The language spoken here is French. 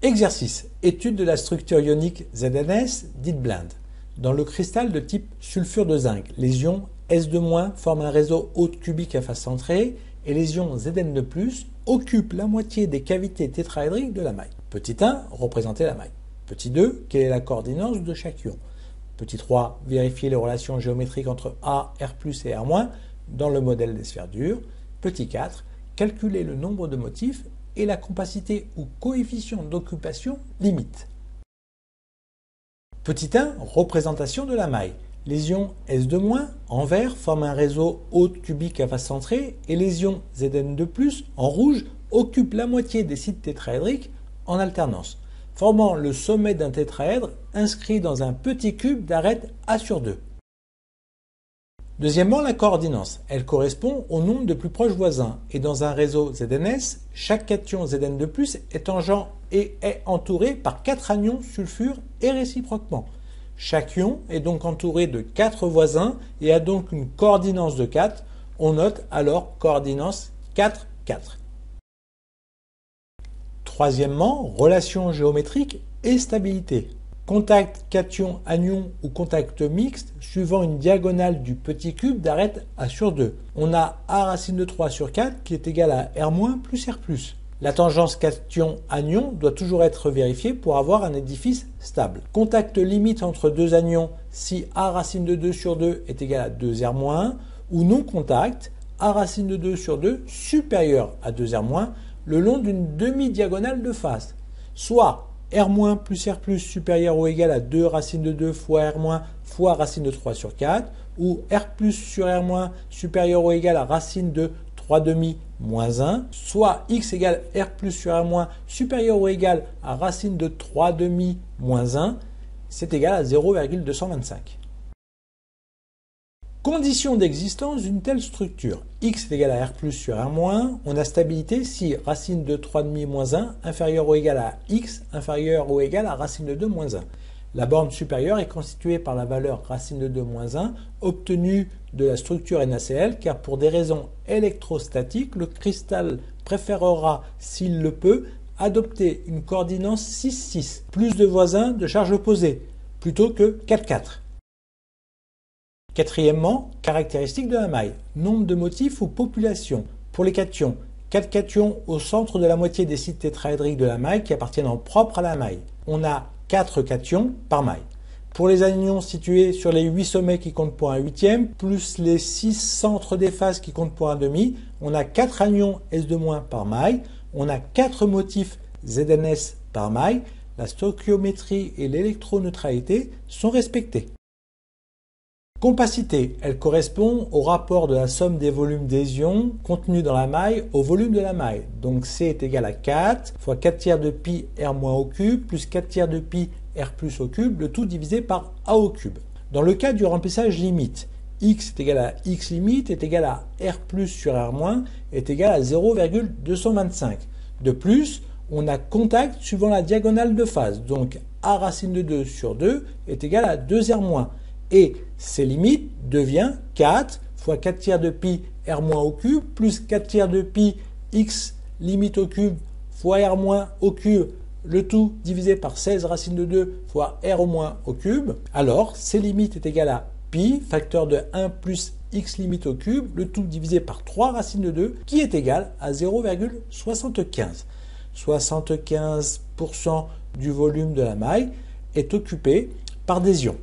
Exercice. Étude de la structure ionique ZNS, dite blinde. Dans le cristal de type sulfure de zinc, les ions S2- forment un réseau hôte cubique à face centrée et les ions Zn2+ occupent la moitié des cavités tétraédriques de la maille. Petit 1, représenter la maille. Petit 2, quelle est la coordinance de chaque ion. Petit 3, vérifier les relations géométriques entre A, R+ et R- dans le modèle des sphères dures. Petit 4, calculer le nombre de motifs et la compacité ou coefficient d'occupation limite. Petit 1, représentation de la maille. Les ions S2- en vert forment un réseau hôte cubique à face centrée et les ions Zn2+ en rouge occupent la moitié des sites tétraédriques en alternance, formant le sommet d'un tétraèdre inscrit dans un petit cube d'arête A/2. Deuxièmement, la coordinance. Elle correspond au nombre de plus proches voisins. Et dans un réseau ZNS, chaque cation Zn2+ est tangent et est entouré par 4 anions sulfure et réciproquement. Chaque ion est donc entouré de 4 voisins et a donc une coordinance de 4. On note alors coordinance 4, 4. Troisièmement, relation géométrique et stabilité. Contact cation-anion ou contact mixte suivant une diagonale du petit cube d'arête A/2. On a A racine de 3 sur 4 qui est égal à R- plus R+. La tangence cation-anion doit toujours être vérifiée pour avoir un édifice stable. Contact limite entre deux anions si A racine de 2 sur 2 est égal à 2R- ou non contact A racine de 2 sur 2 supérieur à 2R- le long d'une demi-diagonale de face, soit R- plus R+ supérieur ou égal à 2 racine de 2 fois R- fois racine de 3 sur 4, ou R+ sur R- supérieur ou égal à racine de 3 demi moins 1, soit x égale R+ sur R- supérieur ou égal à racine de 3 demi moins 1, c'est égal à 0,225. Condition d'existence d'une telle structure. X est égal à R+ sur R-, on a stabilité si racine de 3 demi moins 1 inférieur ou égal à x inférieur ou égal à racine de 2 moins 1. La borne supérieure est constituée par la valeur racine de 2 moins 1 obtenue de la structure NaCl car pour des raisons électrostatiques, le cristal préférera, s'il le peut, adopter une coordinance 6, 6, plus de voisins de charge opposée, plutôt que 4, 4. Quatrièmement, caractéristiques de la maille. Nombre de motifs ou population. Pour les cations, 4 cations au centre de la moitié des sites tétraédriques de la maille qui appartiennent en propre à la maille. On a 4 cations par maille. Pour les anions situés sur les 8 sommets qui comptent pour un huitième, plus les 6 centres des faces qui comptent pour un demi, on a 4 anions S2- par maille. On a 4 motifs ZNS par maille. La stoichiométrie et l'électroneutralité sont respectées. Compacité, elle correspond au rapport de la somme des volumes des ions contenus dans la maille au volume de la maille. Donc C est égal à 4 fois 4 tiers de pi R- au cube plus 4 tiers de pi R+ au cube, le tout divisé par A au cube. Dans le cas du remplissage limite, X est égal à X limite est égal à R+ sur R- est égal à 0,225. De plus, on a contact suivant la diagonale de phase. Donc A racine de 2 sur 2 est égal à 2R-. Et ces limites devient 4 fois 4 tiers de pi R- au cube plus 4 tiers de pi x limite au cube fois R- au cube, le tout divisé par 16 racine de 2 fois R au cube. Alors, ces limites est égal à pi, facteur de 1 plus x limite au cube, le tout divisé par 3 racine de 2, qui est égal à 0,75. 75% du volume de la maille est occupé par des ions.